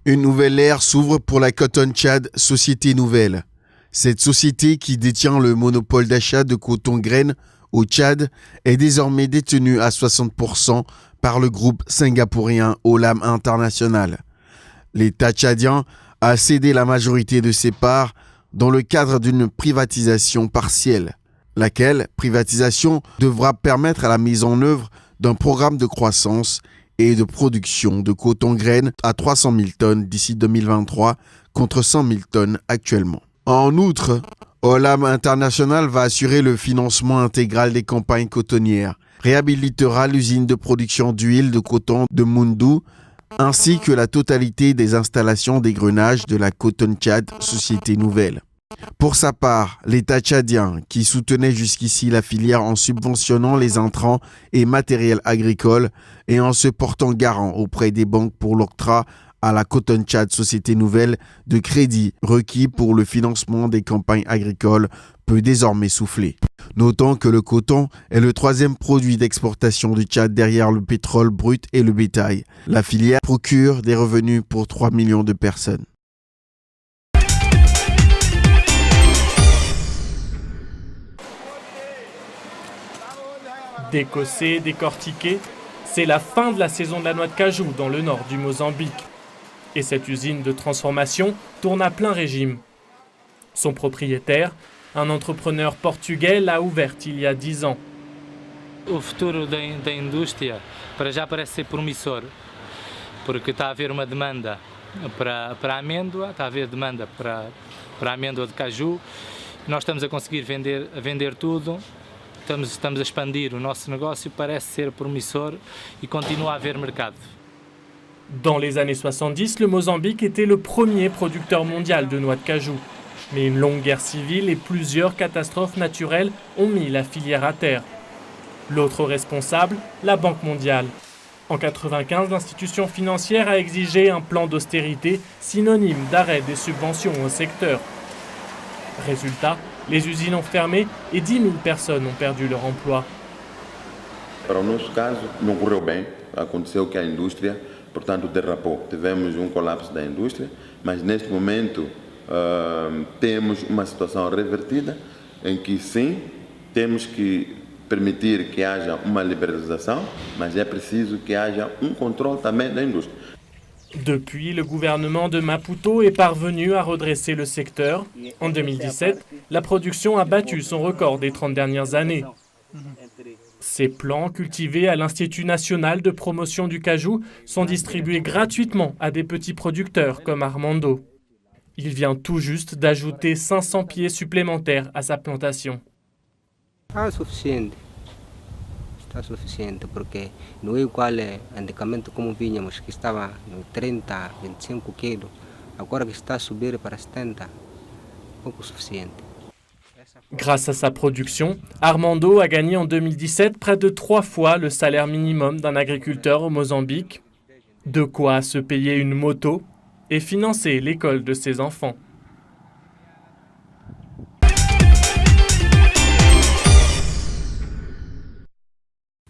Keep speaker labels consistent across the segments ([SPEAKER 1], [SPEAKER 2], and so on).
[SPEAKER 1] Une nouvelle ère s'ouvre pour la Cotton Tchad Société Nouvelle. Cette société qui détient le monopole d'achat de coton graines au Tchad est désormais détenue à 60% par le groupe singapourien Olam International. L'État tchadien a cédé la majorité de ses parts dans le cadre d'une privatisation partielle, laquelle privatisation devra permettre à la mise en œuvre d'un programme de croissance et de production de coton graines à 300 000 tonnes d'ici 2023 contre 100 000 tonnes actuellement. En outre, Olam International va assurer le financement intégral des campagnes cotonnières, réhabilitera l'usine de production d'huile de coton de Moundou, ainsi que la totalité des installations d'égrenage de la Cotton Tchad Société Nouvelle. Pour sa part, l'État tchadien, qui soutenait jusqu'ici la filière en subventionnant les intrants et matériels agricoles et en se portant garant auprès des banques pour l'octroi à la Cotton Tchad Société Nouvelle de crédits requis pour le financement des campagnes agricoles, peut désormais souffler. Notons que le coton est le troisième produit d'exportation du Tchad derrière le pétrole brut et le bétail. La filière procure des revenus pour 3 millions de personnes.
[SPEAKER 2] Décossé, décortiqué, c'est la fin de la saison de la noix de cajou dans le nord du Mozambique. Et cette usine de transformation tourne à plein régime. Son propriétaire, un entrepreneur portugais, l'a ouverte il y a 10 ans.
[SPEAKER 3] O futuro da indústria para já parece ser promissor, porque está a haver uma demanda para a amêndoa, está a haver demanda para a amêndoa de caju. Nós estamos a conseguir vender tudo. Estamos a expandir o nosso negócio, parece ser promissor e continua a haver mercado.
[SPEAKER 2] Dans les années 70, le Mozambique était le premier producteur mondial de noix de cajou. Mais une longue guerre civile et plusieurs catastrophes naturelles ont mis la filière à terre. L'autre responsable, la Banque mondiale. En 1995, l'institution financière a exigé un plan d'austérité synonyme d'arrêt des subventions au secteur. Résultat, les usines ont fermé et 10 000 personnes ont perdu leur emploi.
[SPEAKER 4] Para o nosso caso, não correu bem. Aconteceu que a indústria, portanto, derrapou. Tivemos colapso da indústria, mas neste momento temos uma situação revertida em que sim, temos que permitir que haja uma liberalização, mas é preciso que haja controle também da indústria.
[SPEAKER 2] Depuis, le gouvernement de Maputo est parvenu à redresser le secteur. En 2017, la production a battu son record des 30 dernières années. Ces plants, cultivés à l'Institut national de promotion du cajou, sont distribués gratuitement à des petits producteurs comme Armando. Il vient tout juste d'ajouter 500 pieds supplémentaires à sa plantation.
[SPEAKER 5] Está suficiente porque não é igual antigamente como vínhamos que estava no 30, 25 quilos, agora que está a subir para 70, pouco suficiente.
[SPEAKER 2] Grâce à sa production, Armando a gagné en 2017 près de 3 fois le salaire minimum d'un agriculteur au Mozambique, de quoi se payer une moto et financer l'école de ses enfants.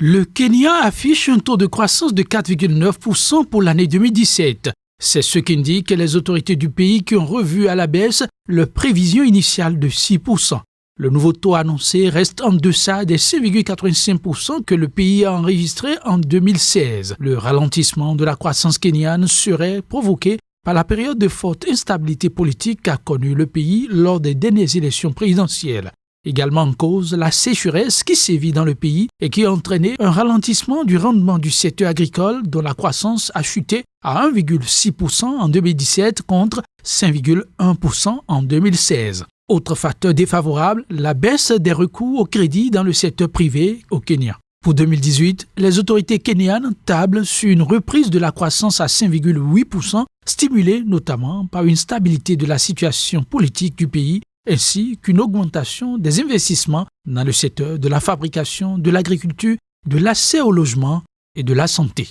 [SPEAKER 6] Le Kenya affiche un taux de croissance de 4,9% pour l'année 2017. C'est ce qu'indiquent les autorités du pays qui ont revu à la baisse leur prévision initiale de 6%. Le nouveau taux annoncé reste en deçà des 5,85% que le pays a enregistré en 2016. Le ralentissement de la croissance kenyane serait provoqué par la période de forte instabilité politique qu'a connue le pays lors des dernières élections présidentielles. Également en cause, la sécheresse qui sévit dans le pays et qui a entraîné un ralentissement du rendement du secteur agricole dont la croissance a chuté à 1,6% en 2017 contre 5,1% en 2016. Autre facteur défavorable, la baisse des recours au crédit dans le secteur privé au Kenya. Pour 2018, les autorités kenyanes tablent sur une reprise de la croissance à 5,8%, stimulée notamment par une stabilité de la situation politique du pays ainsi qu'une augmentation des investissements dans le secteur de la fabrication, de l'agriculture, de l'accès au logement et de la santé.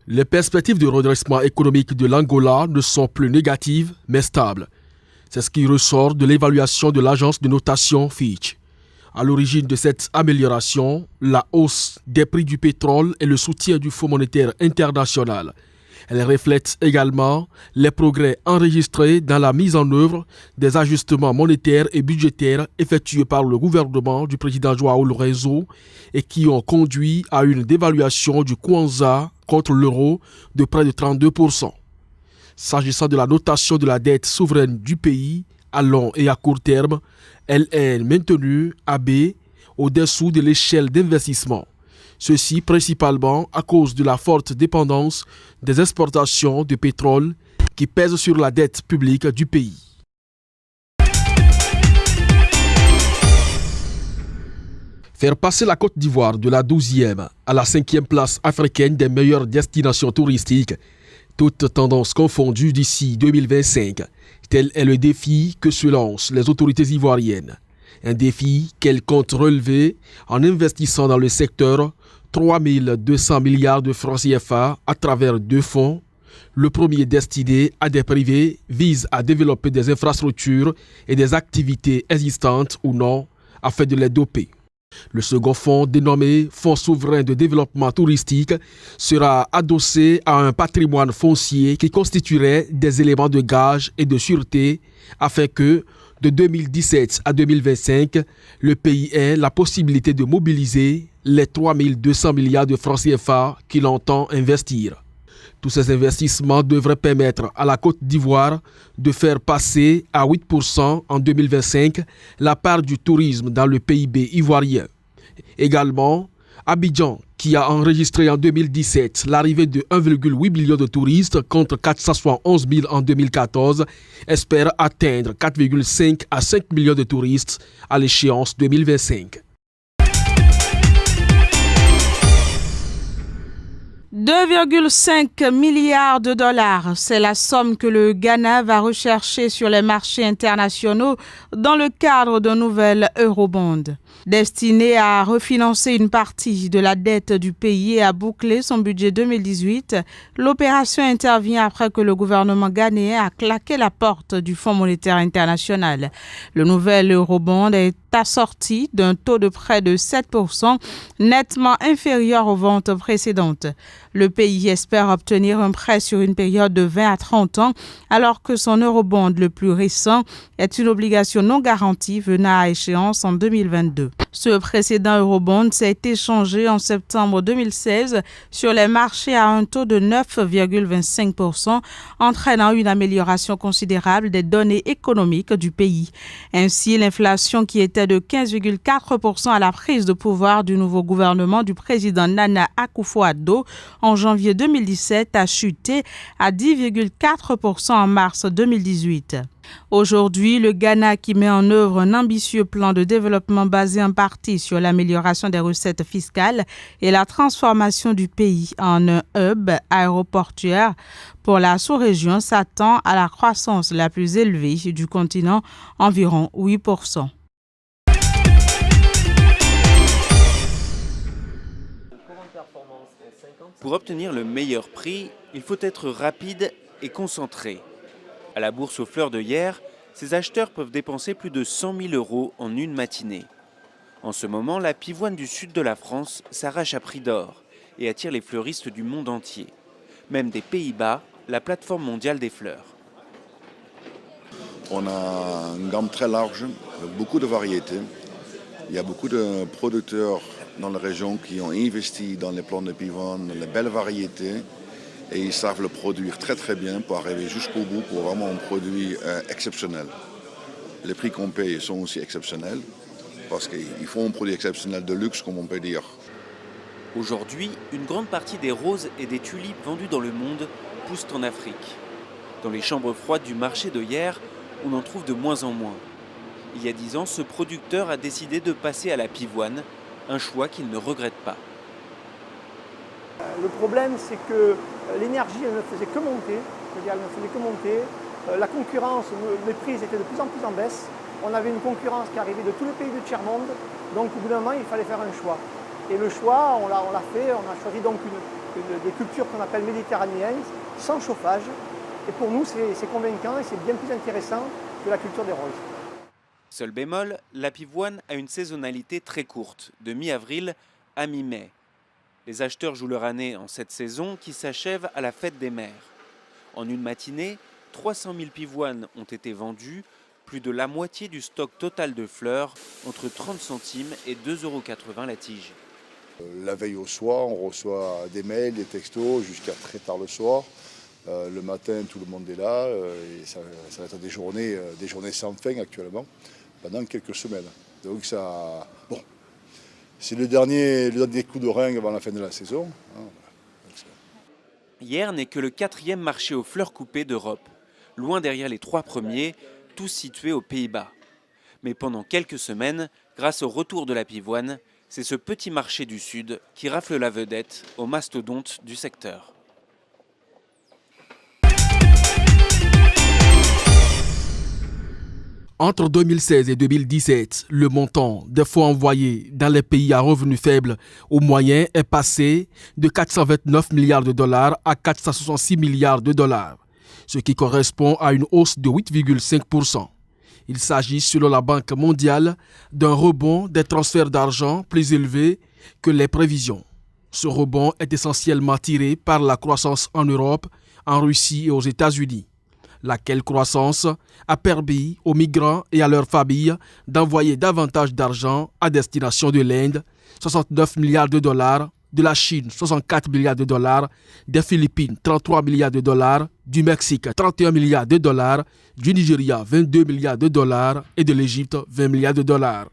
[SPEAKER 7] Les perspectives de redressement économique de l'Angola ne sont plus négatives, mais stables. C'est ce qui ressort de l'évaluation de l'agence de notation Fitch. À l'origine de cette amélioration, la hausse des prix du pétrole et le soutien du Fonds monétaire international. Elle reflète également les progrès enregistrés dans la mise en œuvre des ajustements monétaires et budgétaires effectués par le gouvernement du président João Lourenço et qui ont conduit à une dévaluation du kwanza contre l'euro de près de 32%. S'agissant de la notation de la dette souveraine du pays, à long et à court terme, elle est maintenue à B, au-dessous de l'échelle d'investissement. Ceci principalement à cause de la forte dépendance des exportations de pétrole qui pèsent sur la dette publique du pays. Faire passer la Côte d'Ivoire de la 12e à la 5e place africaine des meilleures destinations touristiques, toutes tendances confondues d'ici 2025, tel est le défi que se lancent les autorités ivoiriennes. Un défi qu'elles comptent relever en investissant dans le secteur 3 200 milliards de francs CFA à travers 2 fonds. Le premier, destiné à des privés, vise à développer des infrastructures et des activités existantes ou non afin de les doper. Le second fonds, dénommé Fonds souverain de développement touristique, sera adossé à un patrimoine foncier qui constituerait des éléments de gage et de sûreté afin que, de 2017 à 2025, le pays ait la possibilité de mobiliser les 3 200 milliards de francs CFA qu'il entend investir. Tous ces investissements devraient permettre à la Côte d'Ivoire de faire passer à 8% en 2025 la part du tourisme dans le PIB ivoirien. Également, Abidjan, qui a enregistré en 2017 l'arrivée de 1,8 million de touristes contre 471 000 en 2014, espère atteindre 4,5 à 5 millions de touristes à l'échéance 2025.
[SPEAKER 8] 2,5 milliards de dollars, c'est la somme que le Ghana va rechercher sur les marchés internationaux dans le cadre d'un nouvel eurobond. Destiné à refinancer une partie de la dette du pays et à boucler son budget 2018, l'opération intervient après que le gouvernement ghanéen a claqué la porte du Fonds monétaire international. Le nouvel eurobond est assorti d'un taux de près de 7%, nettement inférieur aux ventes précédentes. Le pays espère obtenir un prêt sur une période de 20 à 30 ans, alors que son eurobond le plus récent est une obligation non garantie venant à échéance en 2022. Ce précédent eurobond s'est échangé en septembre 2016 sur les marchés à un taux de 9,25%, entraînant une amélioration considérable des données économiques du pays. Ainsi, l'inflation qui était de 15,4% à la prise de pouvoir du nouveau gouvernement du président Nana Akufo-Addo en janvier 2017 a chuté à 10,4% en mars 2018. Aujourd'hui, le Ghana, qui met en œuvre un ambitieux plan de développement basé en partie sur l'amélioration des recettes fiscales et la transformation du pays en un hub aéroportuaire pour la sous-région, s'attend à la croissance la plus élevée du continent, environ 8%.
[SPEAKER 9] Pour obtenir le meilleur prix, il faut être rapide et concentré. À la bourse aux fleurs de Hyères, ces acheteurs peuvent dépenser plus de 100 000 € en une matinée. En ce moment, la pivoine du sud de la France s'arrache à prix d'or et attire les fleuristes du monde entier. Même des Pays-Bas, la plateforme mondiale des fleurs.
[SPEAKER 10] On a une gamme très large, avec beaucoup de variétés. Il y a beaucoup de producteurs dans la région qui ont investi dans les plants de pivoine, les belles variétés. Et ils savent le produire très très bien pour arriver jusqu'au bout pour vraiment un produit exceptionnel. Les prix qu'on paye sont aussi exceptionnels parce qu'ils font un produit exceptionnel de luxe, comme on peut dire.
[SPEAKER 9] Aujourd'hui, une grande partie des roses et des tulipes vendues dans le monde poussent en Afrique. Dans les chambres froides du marché de Hyères, on en trouve de moins en moins. Il y a 10 ans, ce producteur a décidé de passer à la pivoine, un choix qu'il ne regrette pas.
[SPEAKER 11] Le problème, c'est que l'énergie, elle ne faisait que monter. C'est-à-dire, elle ne faisait que monter. La concurrence, les prix étaient de plus en plus en baisse. On avait une concurrence qui arrivait de tous les pays du tiers-monde. Donc, au bout d'un moment, il fallait faire un choix. Et le choix, on l'a fait. On a choisi donc des cultures qu'on appelle méditerranéennes, sans chauffage. Et pour nous, c'est convaincant et c'est bien plus intéressant que la culture des roses.
[SPEAKER 9] Seul bémol, la pivoine a une saisonnalité très courte, de mi-avril à mi-mai. Les acheteurs jouent leur année en cette saison qui s'achève à la fête des mères. En une matinée, 300 000 pivoines ont été vendues, plus de la moitié du stock total de fleurs, entre 30 centimes et 2,80 € la tige.
[SPEAKER 12] La veille au soir, on reçoit des mails, des textos jusqu'à très tard le soir. Le matin, tout le monde est là et ça va être des journées sans fin actuellement, pendant quelques semaines. Donc ça, bon, c'est le dernier coup de rein avant la fin de la saison.
[SPEAKER 9] Hier n'est que le 4e marché aux fleurs coupées d'Europe, loin derrière les 3 premiers, tous situés aux Pays-Bas. Mais pendant quelques semaines, grâce au retour de la pivoine, c'est ce petit marché du Sud qui rafle la vedette aux mastodontes du secteur.
[SPEAKER 7] Entre 2016 et 2017, le montant des fonds envoyés dans les pays à revenus faibles ou moyens est passé de 429 milliards de dollars à 466 milliards de dollars, ce qui correspond à une hausse de 8,5%. Il s'agit, selon la Banque mondiale, d'un rebond des transferts d'argent plus élevé que les prévisions. Ce rebond est essentiellement tiré par la croissance en Europe, en Russie et aux États-Unis, laquelle croissance a permis aux migrants et à leurs familles d'envoyer davantage d'argent à destination de l'Inde, 69 milliards de dollars, de la Chine, 64 milliards de dollars, des Philippines, 33 milliards de dollars, du Mexique, 31 milliards de dollars, du Nigeria, 22 milliards de dollars et de l'Égypte, 20 milliards de dollars.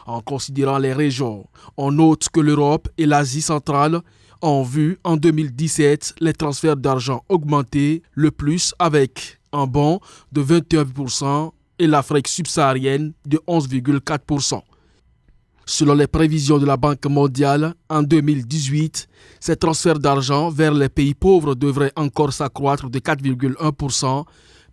[SPEAKER 7] En considérant les régions, on note que l'Europe et l'Asie centrale ont vu en 2017 les transferts d'argent augmenter le plus avec un bond de 21% et l'Afrique subsaharienne de 11,4%. Selon les prévisions de la Banque mondiale, en 2018, ces transferts d'argent vers les pays pauvres devraient encore s'accroître de 4,1%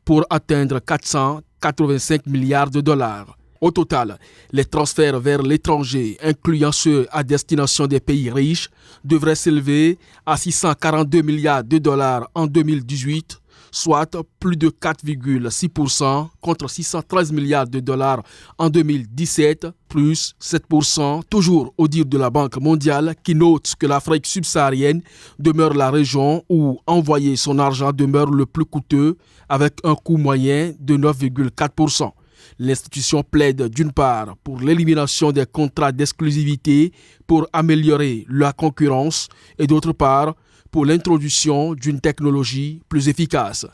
[SPEAKER 7] pour atteindre 485 milliards de dollars. Au total, les transferts vers l'étranger, incluant ceux à destination des pays riches, devraient s'élever à 642 milliards de dollars en 2018, soit plus de 4,6% contre 613 milliards de dollars en 2017, plus 7%, toujours au dire de la Banque mondiale qui note que l'Afrique subsaharienne demeure la région où envoyer son argent demeure le plus coûteux avec un coût moyen de 9,4%. L'institution plaide d'une part pour l'élimination des contrats d'exclusivité pour améliorer la concurrence et d'autre part pour l'introduction d'une technologie plus efficace.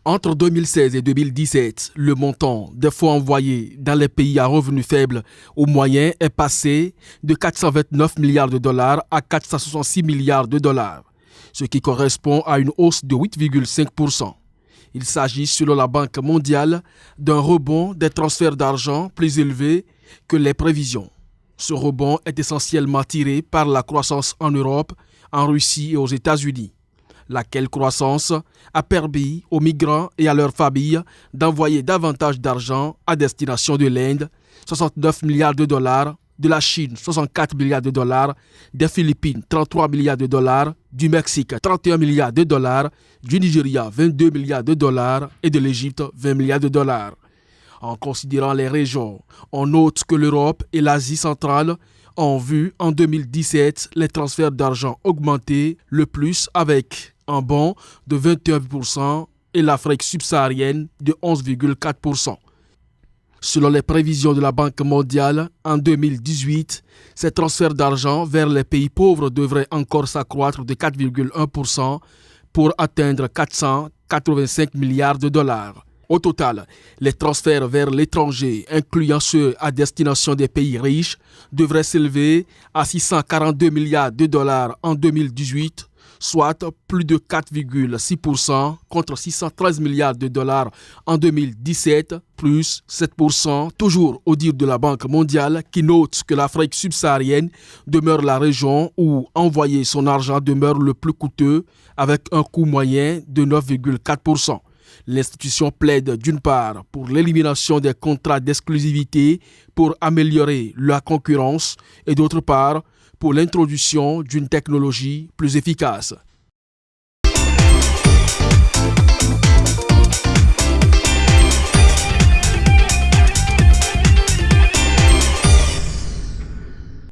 [SPEAKER 7] Entre 2016 et 2017, le montant des fonds envoyés dans les pays à revenus faibles ou moyens est passé de 429 milliards de dollars à 466 milliards de dollars, ce qui correspond à une hausse de 8,5%. Il s'agit, selon la Banque mondiale, d'un rebond des transferts d'argent plus élevé que les prévisions. Ce rebond est essentiellement tiré par la croissance en Europe, en Russie et aux États-Unis, laquelle croissance a permis aux migrants et à leurs familles d'envoyer davantage d'argent à destination de l'Inde, 69 milliards de dollars, de la Chine, 64 milliards de dollars, des Philippines, 33 milliards de dollars, du Mexique, 31 milliards de dollars, du Nigeria, 22 milliards de dollars et de l'Égypte, 20 milliards de dollars. En considérant les régions, on note que l'Europe et l'Asie centrale ont vu en 2017 les transferts d'argent augmenter le plus avec un bond de 21% et l'Afrique subsaharienne de 11,4%. Selon les prévisions de la Banque mondiale, en 2018, ces transferts d'argent vers les pays pauvres devraient encore s'accroître de 4,1% pour atteindre 485 milliards de dollars. Au total, les transferts vers l'étranger, incluant ceux à destination des pays riches, devraient s'élever à 642 milliards de dollars en 2018, soit plus de 4,6% contre 613 milliards de dollars en 2017, plus 7%, toujours au dire de la Banque mondiale qui note que l'Afrique subsaharienne demeure la région où envoyer son argent demeure le plus coûteux avec un coût moyen de 9,4%. L'institution plaide d'une part pour l'élimination des contrats d'exclusivité pour améliorer la concurrence et d'autre part pour l'introduction d'une technologie plus efficace.